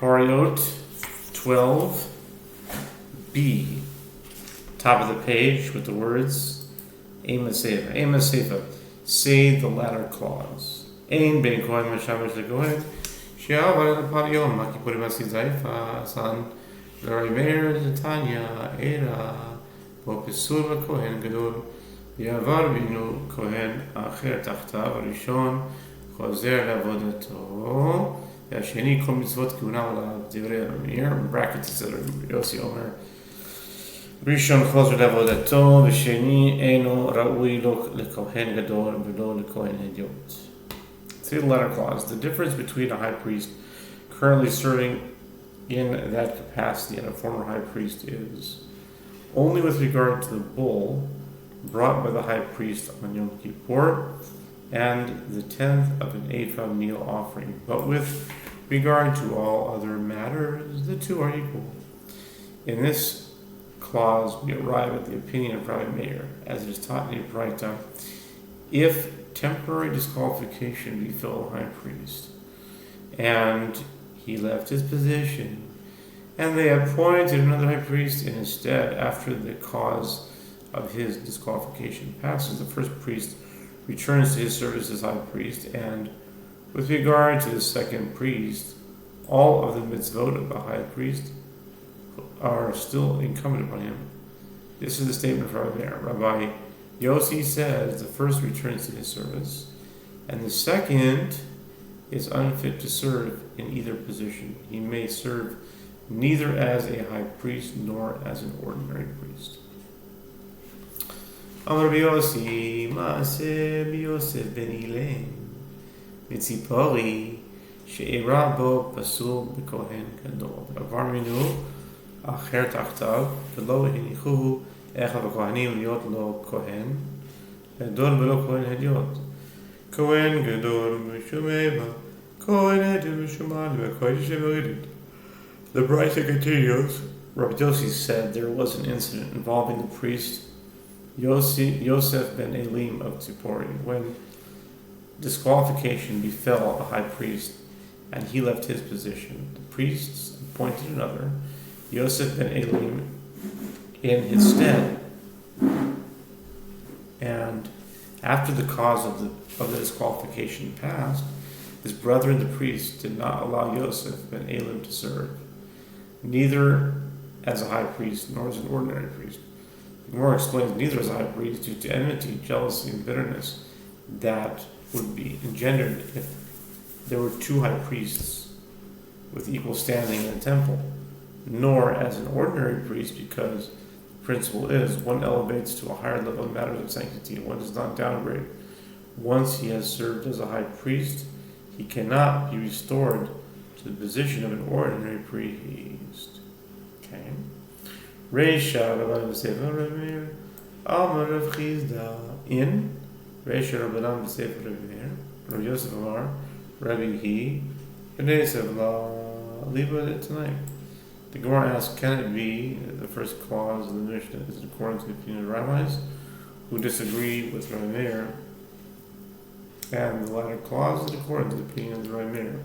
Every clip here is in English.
Horayot 12b, top of the page with the words Ema Sefa, say the latter clause. Ein ben kohen mashamish lekohen, she'avar el yom makipurim asizaifa san l'raimer Tanya era bo pesur kohen gadol יעבר בינו כהן האחר תחתיו, הראשון חוזר לעבודתו, והשני כל מצוות כהונה עליו, דברי המיר, brackets אצל יוסי אומר, ראשון חוזר לעבודתו, ושני אינו ראוי לו לכהן גדול ולא לכהן הדיוט. See the letter clause. The difference between a high priest currently serving in that capacity and a former high priest is only with regard to the bull brought by the high priest on Yom Kippur and the 10th of an ephah meal offering. But with regard to all other matters, the two are equal. In this clause, we arrive at the opinion of Rabbi Meir, as it is taught in the Braita, if temporary disqualification befell the high priest, and he left his position, and they appointed another high priest in his stead after the cause of his disqualification passes, the first priest returns to his service as high priest, and with regard to the second priest, all of the mitzvot of the high priest are still incumbent upon him. This is the statement of Rabbi Meir. Rabbi Yossi says the first returns to his service, and the second is unfit to serve in either position. He may serve neither as a high priest nor as an ordinary priest. אמר רבי יוסי, מעשה ביוסף בן אילם, מציפורי, שאירע בו פסול בכהן גדול. עבר ממנו אחר תחתיו, ולא הניחוהו אחד הכהנים להיות לו כהן גדול ולא כהן הדיוט. כהן גדול משום איבה, כהן הדיוט משום מעלה, וכהן שברידית. The Braita continues. Rabbi Yossi said there was an incident involving the priest Yosef ben Elim of Tzipori, when disqualification befell the high priest and he left his position. The priests appointed another, Yosef ben Elim, in his stead. And after the cause of the disqualification passed, his brethren the priests did not allow Yosef ben Elim to serve, neither as a high priest nor as an ordinary priest. The Gemara explains neither as a high priest due to enmity, jealousy, and bitterness that would be engendered if there were two high priests with equal standing in the temple, nor as an ordinary priest because the principle is one elevates to a higher level in matters of sanctity, one does not downgrade. Once he has served as a high priest, he cannot be restored to the position of an ordinary priest. Okay. Reisha Rabbanan b'Sefer Rabbi Meir, Amar Rav Chizda in Reisha Rabbanan b'Sefer Rabbi Meir, Rav Yosef Amar, Rabbi Hi, B'nei Sevla, leave it tonight. The Gemara asks, can it be that the first clause of the Mishnah is in accordance with the opinion of the rabbis who disagree with Rabbi Meir, and the latter clause is in accordance with the opinion of the Rabbi Meir?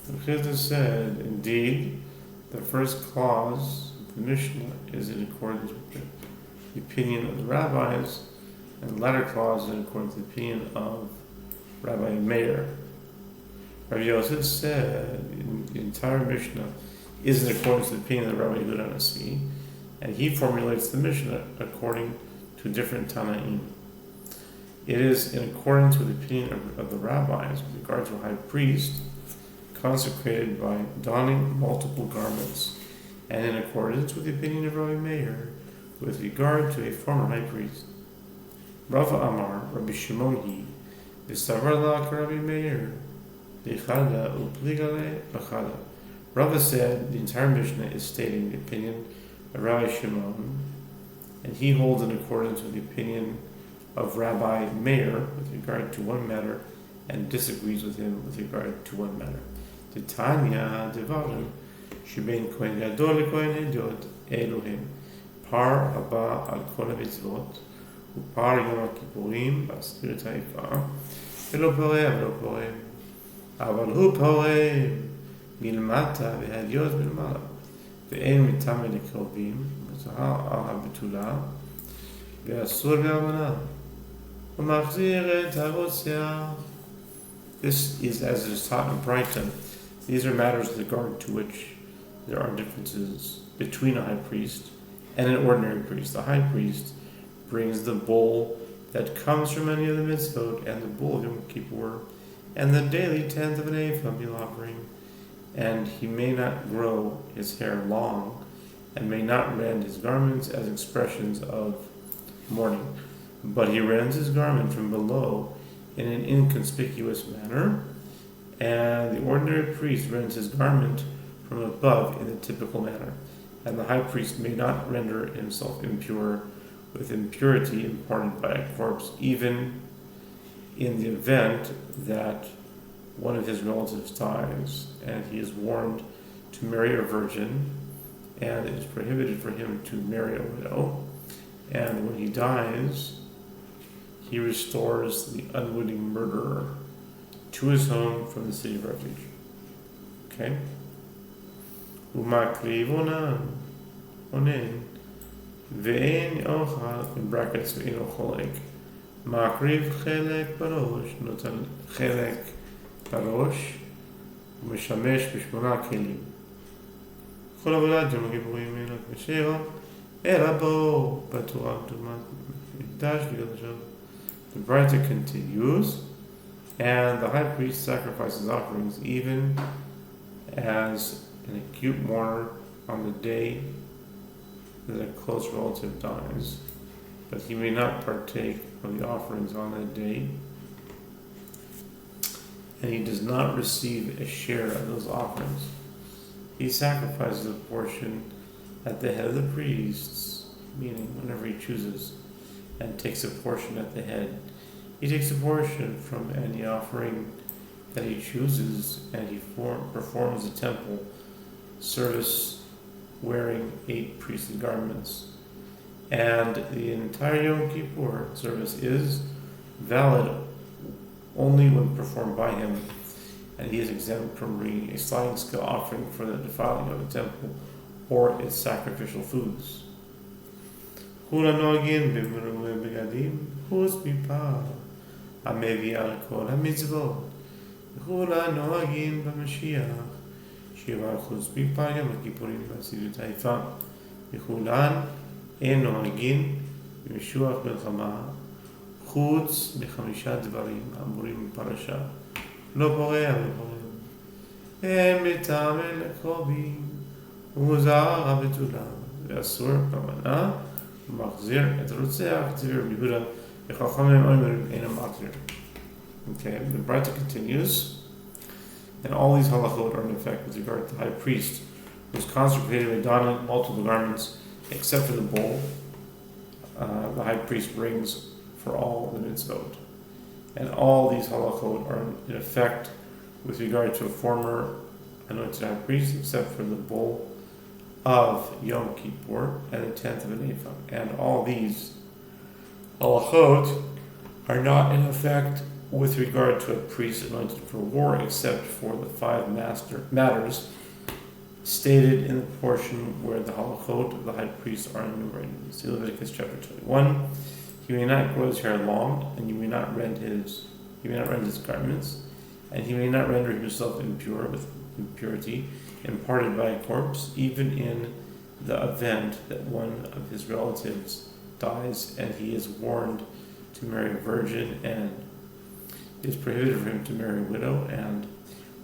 Rav Chizda said, indeed, the first clause the Mishnah is in accordance with the opinion of the rabbis, and the latter clause is in accordance with the opinion of Rabbi Meir. Rabbi Yosef said the entire Mishnah is in accordance with the opinion of Rabbi Yehuda Nasi, and he formulates the Mishnah according to different Tanaim. It is in accordance with the opinion of the rabbis with regard to a high priest consecrated by donning multiple garments, and in accordance with the opinion of Rabbi Meir with regard to a former high priest. Rava Amar, Rabbi Shimon hi, v'savar la Rabbi Meir, v'chada u'pligale v'chada. Rava said the entire Mishnah is stating the opinion of Rabbi Shimon, and he holds in accordance with the opinion of Rabbi Meir with regard to one matter, and disagrees with him with regard to one matter. Titania devarim. שבין כהן גדול לכהן הדיוט אלו הם פר הבא על כל המצוות ופר יום הכיפורים בעשרת האיפה ולא פורה ולא פורה אבל הוא פורה מלמטה והדיוט מלמעלה. ואין מטמא לקרובים, וזהה על הבתולה, ואסור באלמנה. ומחזיר את הרוצח. This is as it is taught in Brighton. These are matters with regard to which there are differences between a high priest and an ordinary priest. The high priest brings the bull that comes from any of the mitzvot and the bull of Yom Kippur and the daily tenth of an ephah meal offering. And he may not grow his hair long and may not rend his garments as expressions of mourning, but he rends his garment from below in an inconspicuous manner, and the ordinary priest rends his garment from above in the typical manner. And the high priest may not render himself impure with impurity imparted by a corpse, even in the event that one of his relatives dies, and he is warned to marry a virgin, and it is prohibited for him to marry a widow, and when he dies, he restores the unwitting murderer to his home from the city of refuge. Okay? Umakriv onen ve'en ochal, in brackets, ve'en ocholek. Makriv chelek barosh, notan chelek barosh, ומשמש בשמונה כלים. כל עבודת יום הכיפורים אינו כשרה, אלא בו בתורה דוגמת מקדש וקדשו. The Braita continues, and the high priest sacrifices offerings even as an acute mourner on the day that a close relative dies, but he may not partake of the offerings on that day, and he does not receive a share of those offerings. He sacrifices a portion at the head of the priests, meaning whenever he chooses, and takes a portion at the head. He takes a portion from any offering that he chooses, and he performs the temple service wearing 8 priestly garments. And the entire Yom Kippur service is valid only when performed by him, and he is exempt from bringing a sliding scale offering for the defiling of the temple or its sacrificial foods. כולם נוהגים במרובי בגדים חוץ מפר המביא על כל המצוות, וכולם נוהגים במשיח שיבא חוץ מפר יום הכיפורים והסידות היפה, וכולם אין נוהגים במשוח מלחמה חוץ מ5 דברים האמורים בפרשה, לא פורע ופורם, אין מטמא לקרובים, ומוזר הבתולה, ואסור במנה, ומחזיר את הרוצח, ציבור ביהודה, וחכמים אומרים אינם מחזיר. Okay, the Braita continues, and all these halachot are in effect with regard to the high priest, who is consecrated by donning multiple garments, except for the bowl. The high priest brings for all the mitzvot. And all these halachot are in effect with regard to a former anointed high priest, except for the bowl of Yom Kippur and the 10th of an ephah. And all these halachot are not in effect with regard to a priest anointed for war, except for the 5 matters stated in the portion where the halachot of the high priest are enumerated. See Leviticus chapter 21. He may not grow his hair long, and he may not rend his garments, and he may not render himself impure with impurity imparted by a corpse, even in the event that one of his relatives dies, and he is warned to marry a virgin, and it is prohibited for him to marry a widow, and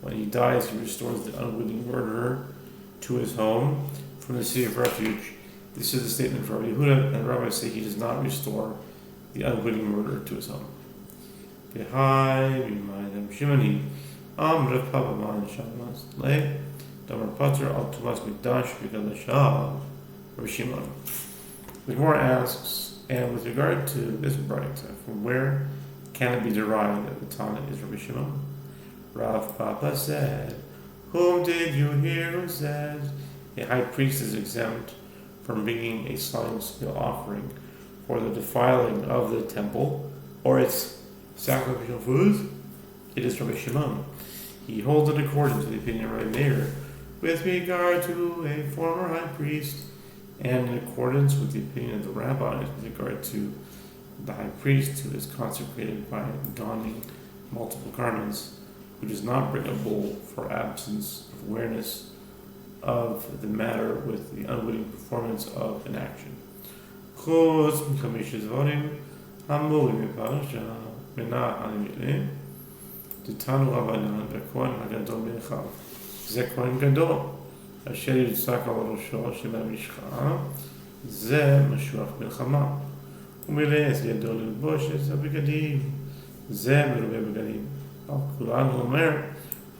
when he dies, he restores the unwitting murderer to his home from the city of refuge. This is the statement for Rabbi Yehuda, and the rabbis say he does not restore the unwitting murderer to his home. Shimoni, Rav Papa man shamas le, Damar Pater al Tumas Mikdash v'Gadashah, Rav Shimon. The Gemara asks, and with regard to this Braita, from where can it be derived that the Tana is Rabbi Shimon? Rav Papa said, whom did you hear who said, a high priest is exempt from bringing a sliding scale offering for the defiling of the temple or its sacrificial foods? It is Rabbi Shimon. He holds it according to the opinion of Rabbi Meir with regard to a former high priest, and in accordance with the opinion of the rabbis with regard to the high priest who is consecrated by donning multiple garments, who does not bring a bull for absence of awareness of the matter with the unwitting performance of an action. חוץ מחמישה דברים אמורים בפרשה מנה הנביאים דתנו רבנן בכהן הגדול מאחיו. זה כהן גדול אשר יצעק על ראשו שבמשחה, זה משוח מלחמה, ומילא את ידו ללבוש את הבגדים, זה מרובה בגדים. על כולנו אומר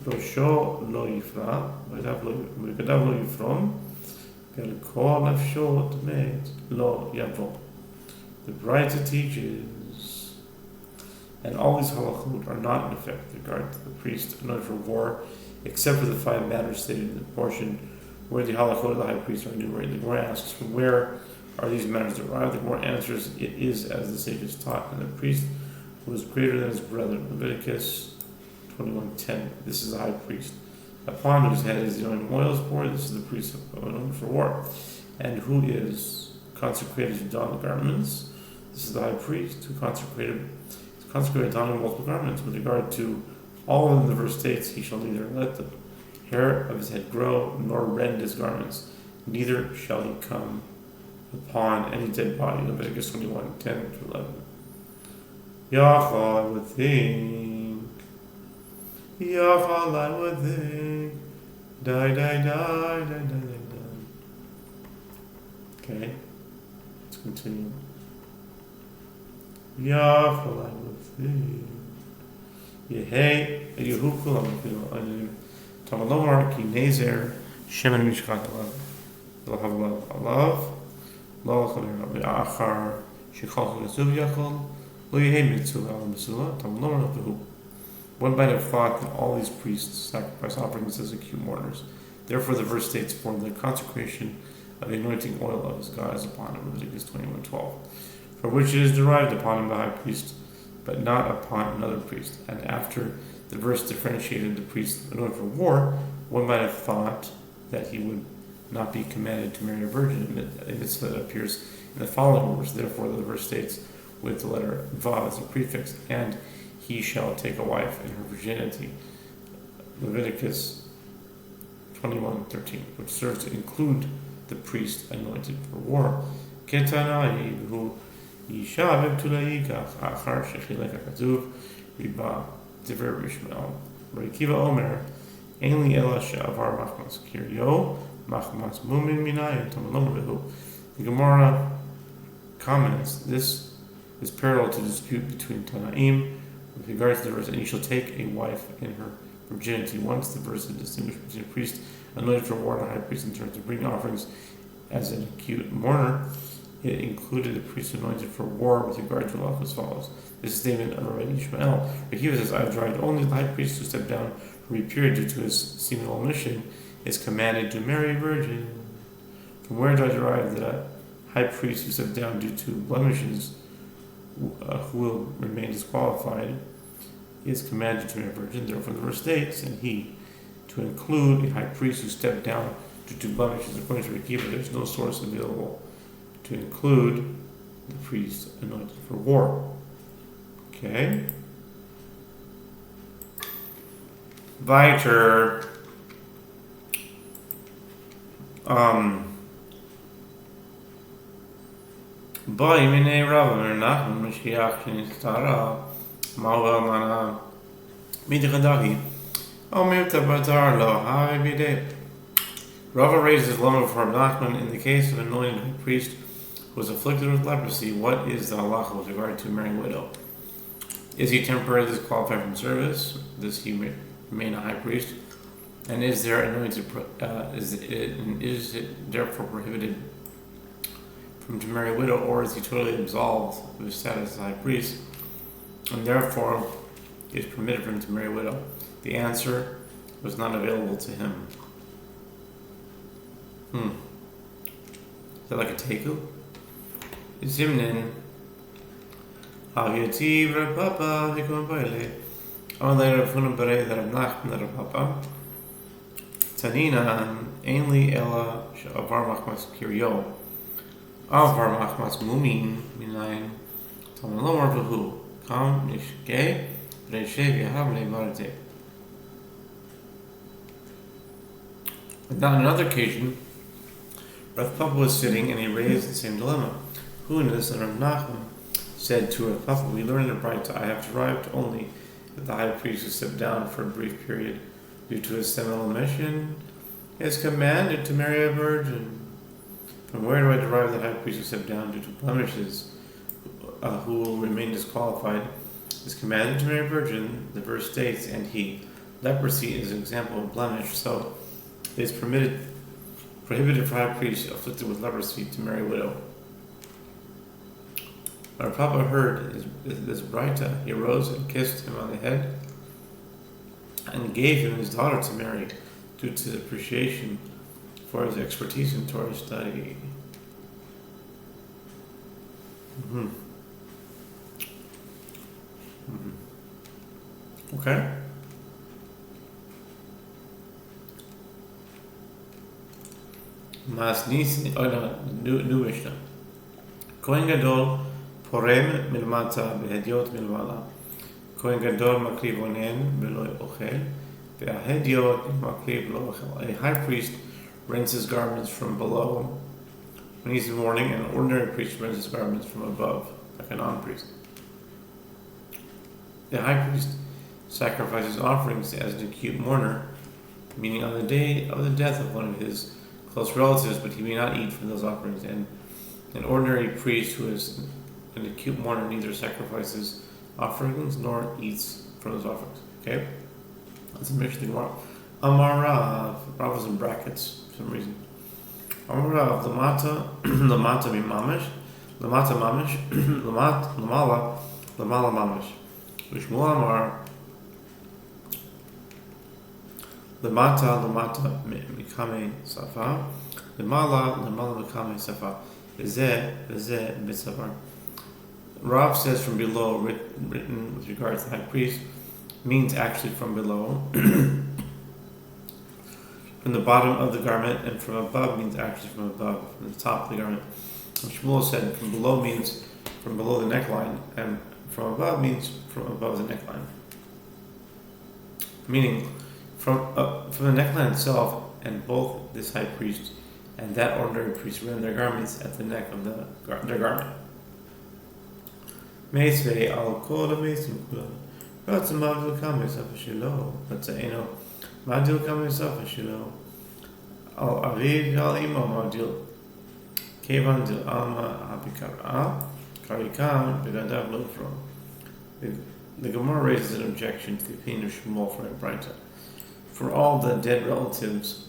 ראשו לא יפרע ובגדיו לא יפרום, ועל כל נפשו טמאת לא יבוא. The Bride teaches, and all these halachot are not in effect with regard to the priest anointed for war, except for the 5 matters stated in the portion where the halachot of the high priest are enumerated. The Gemara asks, from where are these matters derived? The Gemara answers, it is as the sages taught, and the priest who is greater than his brethren. Leviticus 21:10. This is the high priest, upon whose head is the anointing oil is poured. This is the priest anointed for war, and who is consecrated to don the garments. This is the high priest who consecrated donning multiple garments. With regard to all of them, the verse states, he shall neither let the hair of his head grow nor rend his garments, neither shall he come upon any dead body. Leviticus 21:10-11. Yachal, I would think. Yachal, I would think. Die. Okay, let's continue. Yachal, I would think. Yehei, Yehukul, I'm Tamalomar, Ki Nezer, Shemen Mishkat, Alav, Lalachav, Achar, Shechal, Yasuv Yachal, Lo Yehei Mitzu, Alam Misula, Tamalomar, Behu. One might have thought that all these priests sacrifice offerings as acute mourners. Therefore, the verse states, for the consecration of the anointing oil of his God is upon him, Leviticus 21:12, for which it is derived upon him the high priest, but not upon another priest. And after the verse differentiated the priest anointed for war, one might have thought that he would not be commanded to marry a virgin, a mitzvah that appears in the following verse. Therefore, the verse states with the letter vav as a prefix, and he shall take a wife in her virginity, Leviticus 21:13, which serves to include the priest anointed for war. Ketanai who yishav tulaikach achar shechilek hakatuv riba diver Ishmael Reikiva Omer Ainli Ela She'avar Machmas Kiryo Machmas Mumin Minay Tamalom Behu. The Gemara comments, this is parallel to the dispute between Tanaim with regards to the verse, and you shall take a wife in her virginity. Once the verse is distinguished between a priest anointed for war and a high priest in terms of bringing offerings as an acute mourner, it included the priest anointed for war with regard to Allah as follows. This statement of Rabbi Ishmael, Rekiva says, I have derived only the high priest who stepped down from a period due to his seminal mission is commanded to marry a virgin. From where do I derive that a high priest who stepped down due to blemishes, who will remain disqualified, is commanded to marry a virgin? Therefore, the verse states, and he, to include a high priest who stepped down due to blemishes. According to Rekiva, there's no source available to include the priest anointed for war. Okay. Weiter. Boy, mine Rav Nachman Mashiach Shinistara Mauva Mana Midradahi Omer Tabatar Lo Havi Bide. Rava raises his lama before Nachman in the case of an anointed high priest who was afflicted with leprosy. What is the halacha with regard to marrying a widow? Is he temporarily disqualified from service? Does he remain a high priest? And is there anointed? Is it therefore prohibited from to marry a widow, or is he totally absolved of his status as a high priest, and therefore is permitted for him to marry a widow? The answer was not available to him. Is that like a teiku? Zimnin. Aviativ Rav Papa Vikon Baile. On later Funum Bere that of Nachman that of Papa. Tanina, Ainli Ella, Avar Machmas Kirio, Avar Machmas Mumin, Minain, Tamalomar Vahu, Kam Nishke, Reshev Yahavle Marte. And on another occasion, Rav Papa was sitting and he raised the same dilemma. Huna, the son of Nachman, said to Rav Papa, we learn in the Braita, I have derived only that the high priest who stepped down for a brief period due to his seminal mission is commanded to marry a virgin. From where do I derive that high priest who stepped down due to blemishes, who will remain disqualified, is commanded to marry a virgin? The verse states, and he. Leprosy is an example of blemish, so it is prohibited for high priests afflicted with leprosy to marry a widow. When Papa heard this Braita, he arose and kissed him on the head and gave him his daughter to marry due to appreciation for his expertise in Torah study. Okay. New Mishnah. Kohen Gadol porem milmata behediot milmala. Kohen Gadol makriv onen velo ochel. Ve'ahediot makriv lo ochel. A high priest rents his garments from below when he's in mourning, and an ordinary priest rents his garments from above, like a non-priest. The high priest sacrifices offerings as an acute mourner, meaning on the day of the death of one of his close relatives, but he may not eat from those offerings. And an ordinary priest who is an acute mourner neither sacrifices offerings nor eats from those offerings. Okay? That's a Mishnah Gemara. Amarav, Rav was in brackets for some reason. Amarav, Lamata mimamish, Lamata mamish, Lamala mamish. Vishmul Amar, Lamata mikame safa, Lamala mikame safa. Vizeh mitzavar. Rav says from below, written with regards to the high priest, means actually from below. From the bottom of the garment, and from above means actually from above, from the top of the garment. And Shmuel said from below means from below the neckline, and from above means from above the neckline. Meaning, from the neckline itself, and both this high priest and that ordinary priest rend their garments at the neck of their garment. Meisvei al kol meisim kulam. Ratzim mavdil kames afashilo. Ratzaino mavdil kames afashilo. Al aviv al imo mavdil. Kevan dil alma habikara. Karikam begadav lofro. The Gemara raises an objection to the opinion of Shmuel from Braita. For all the dead relatives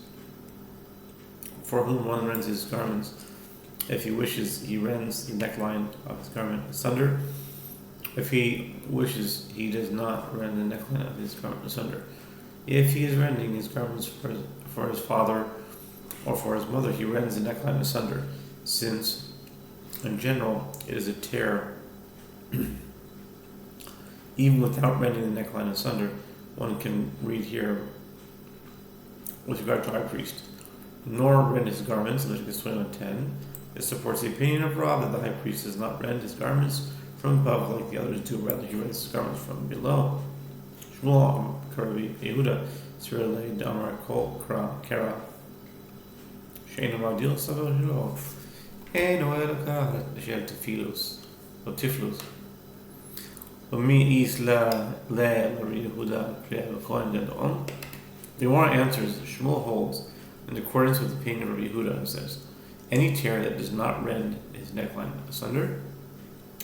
for whom one rends his garments, if he wishes, he rends the neckline of his garment asunder. If he wishes, he does not rend the neckline of his garment asunder. If he is rending his garments for his father or for his mother, he rends the neckline asunder, since, in general, it is a tear. Even without rending the neckline asunder, one can read here with regard to high priest. Nor rend his garments, Leviticus 21:10. This supports the opinion of Rav that the high priest does not rend his garments from above like the others do, rather he rends his garments from below. Shmuel Karavi Yehuda Sirele Damar Kol Kara Shein Amadil Savahiro Hey Noel Kara Shel Tifilus or Tiflus. The Gemara answers, Shmuel holds, in accordance with the opinion of Rabbi Yehuda, and says, any tear that does not rend his neckline asunder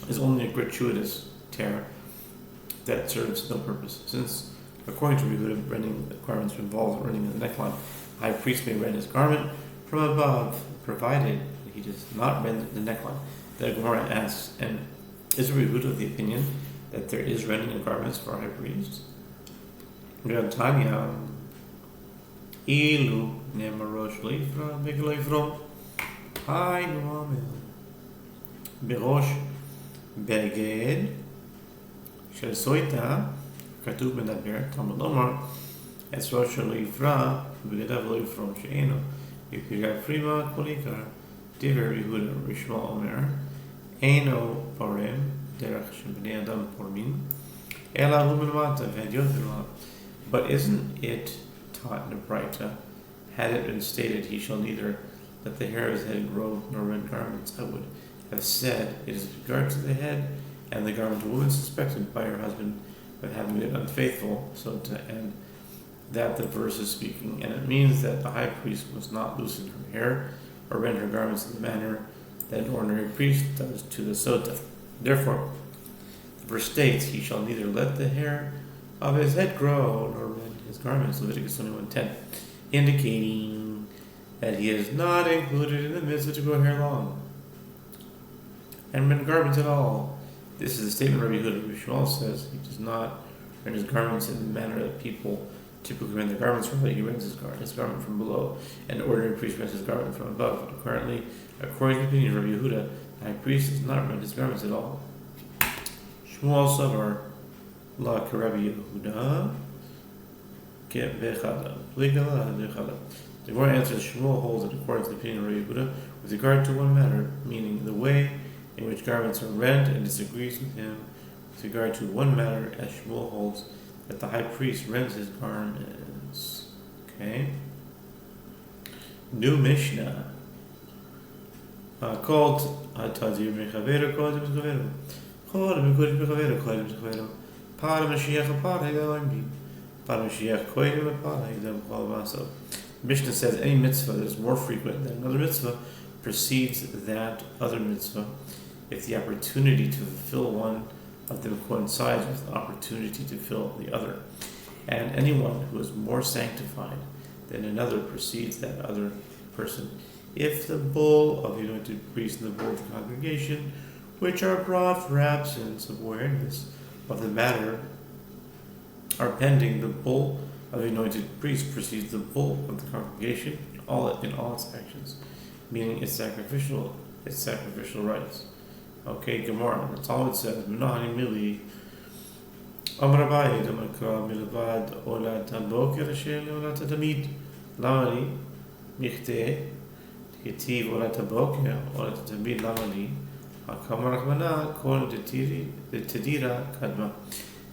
is only a gratuitous tear that serves no purpose. Since, according to Rabbi Yehuda, rending the garments involves rending the neckline, the high priest may rend his garment from above, provided he does not rend the neckline. The Gemara asks, and is Rabbi Yehuda of the opinion that there is rending of garments for a high priest? Tanya, Ilu nemarosh leifra begleifro, Hai nuamel, Berosh beged, Shel soita, Katuv medaber, Talmud Omar, Es rosh leifra ובגדיו לא יפרום שאינו יפיגע פרימה כל עיקר דיבר יהודה רשמה אומר אינו פורם דרך שבני אדם פורמים אלא הוא מלמטה והדיוט מלמטה. But isn't it taught in the Braita, had it been stated, he shall neither let the hair of his head grow nor rend garments, I would have said, it is with regard to the head and the garment of a woman suspected by her husband of having been unfaithful, so to end that the verse is speaking, and it means that the high priest must not loosen her hair or rend her garments in the manner that an ordinary priest does to the sota. Therefore, the verse states, he shall neither let the hair of his head grow nor rend his garments, Leviticus 21:10, indicating that he is not included in the mitzvah to grow hair long and rend garments at all. This is a statement Rabbi Yehuda. Rabbi Shmuel says he does not rend his garments in the manner that people typically rend their garments from, but he rends his garment from below, and the ordinary priest rends his garment from above. Currently, according to the opinion of Rabbi Yehuda, the high priest does not rend his garments at all. Shmuel Sofer La Rabbi Yehuda Bechada. The Gemara answers Shmuel holds that according to the opinion of Rabbi Yehuda, with regard to one matter, meaning the way in which garments are rent, and disagrees with him with regard to one matter, as Shmuel holds that the high priest rends his garments. Okay. New Mishnah called Tadir Mechaveru Kodim Mechaveru Kodim Mechaveru Kodim Mechaveru Par Mashiach Par Hegel Par Mashiach Kodim Par Hegel Kol Vaso. Mishnah says any mitzvah that is more frequent than another mitzvah precedes that other mitzvah if the opportunity to fulfill one of them coincides with the opportunity to fill the other. And anyone who is more sanctified than another precedes that other person if the bull of the anointed priest and the bull of the congregation, which are brought for absence of awareness of the matter, are pending, the bull of the anointed priest precedes the bull of the congregation in all its actions, meaning its sacrificial rights. Okay, Gemara. That's all it says. Menahani mili. Amar Abaye Damakra milvad olat haboker asher olat tamid. Lamali michte ketiv olat haboker olat tamid lamali. Hakamar Rahmana kol tedira kadma.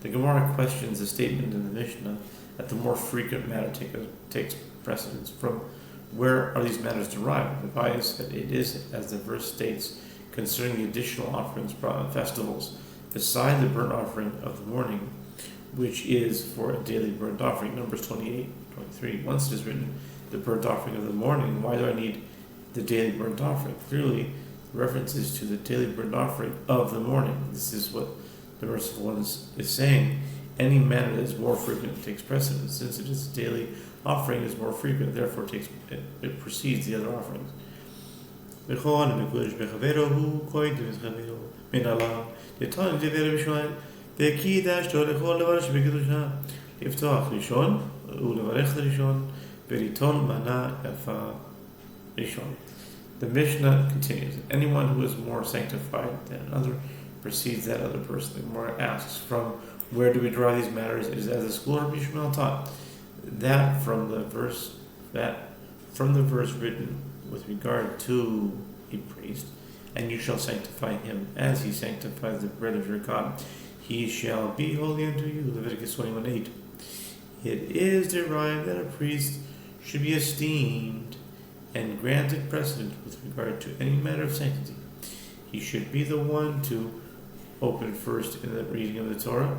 The Gemara questions the statement in the Mishnah that the more frequent matter takes precedence. From where are these matters derived? Abaye said it is, as the verse states, concerning the additional offerings brought on festivals, beside the burnt offering of the morning, which is for a daily burnt offering. Numbers 28:23. Once it is written, the burnt offering of the morning, why do I need the daily burnt offering? Clearly, the reference is to the daily burnt offering of the morning. This is what the merciful one is saying. Any matter that is more frequent takes precedence. Since it is a daily offering, it is more frequent, therefore it precedes the other offerings. בכל מקודש בחברו הוא קודם בחברו מן עליו לטעון דבר בשמיים וקידשתו לכל דבר שבקדושה לפתוח ראשון ולברך ראשון וליטול מנה יפה ראשון. The Mishnah continues, anyone who is more sanctified than another precedes that other person. The Gemara asks, from where do we draw these matters? It is as the school of Rabbi Shmuel taught that from the verse written with regard to a priest, and you shall sanctify him as he sanctifies the bread of your God. He shall be holy unto you. Leviticus 21:8. It is derived that a priest should be esteemed and granted precedence with regard to any matter of sanctity. He should be the one to open first in the reading of the Torah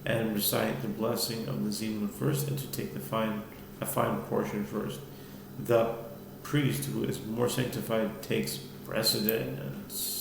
and recite the blessing of the Zimun first, and to take a fine portion first. The priest who is more sanctified takes precedence.